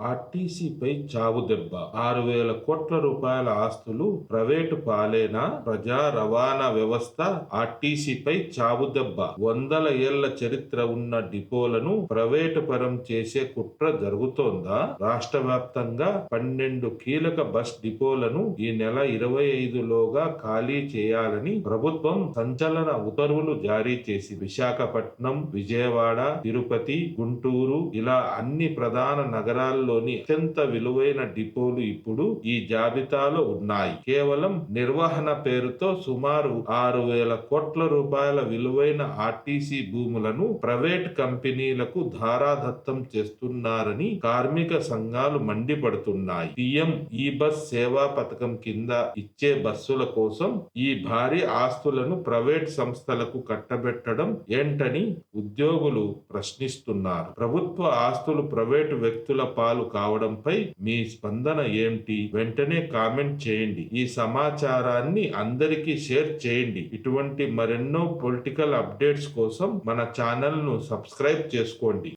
ఆర్టీసీపై చావుదెబ్బ 6,000 కోట్ల రూపాయల ఆస్తులు ప్రైవేటు పాలేనా? ప్రజా రవాణా వ్యవస్థ ఆర్టీసీపై చావుదెబ్బ. వందల ఏళ్ల చరిత్ర ఉన్న డిపోలను ప్రైవేటు పరం చేసే కుట్ర జరుగుతోందా? రాష్ట్ర వ్యాప్తంగా 12 కీలక బస్ డిపోలను ఈ నెల 25లోగా ఖాళీ చేయాలని ప్రభుత్వం సంచలన ఉత్తర్వులు జారీ చేసి విశాఖపట్నం, విజయవాడ, తిరుపతి, గుంటూరు ఇలా అన్ని ప్రధాన నగరాల్లోని అత్యంత విలువైన డిపోలు ఇప్పుడు ఈ జాబితాలో ఉన్నాయి. కేవలం నిర్వహణ పేరుతో సుమారు 6,000 కోట్ల రూపాయల విలువైన ఆర్టీసీ భూములను ప్రైవేట్ కంపెనీలకు ధారాదత్తం చేస్తున్నారని కార్మిక సంఘాలు మండిపడుతున్నాయి. పీఎం ఈ బస్ సేవా పథకం కింద ఇచ్చే బస్సుల కోసం ఈ భారీ ఆస్తులను ప్రైవేట్ సంస్థలకు కట్టబెట్టడం ఏంటని ఉద్యోగులు ప్రశ్నిస్తున్నారు. ప్రభుత్వ ఆస్తులు ప్రైవేటు వ్యక్తుల పాలు కావడంపై మీ స్పందన ఏంటి? వెంటనే కామెంట్ చేయండి. ఈ సమాచారాన్ని అందరికీ షేర్ చేయండి. ఇటువంటి మరెన్నో పొలిటికల్ అప్డేట్స్ కోసం మన ఛానల్ ను సబ్స్క్రైబ్ చేసుకోండి.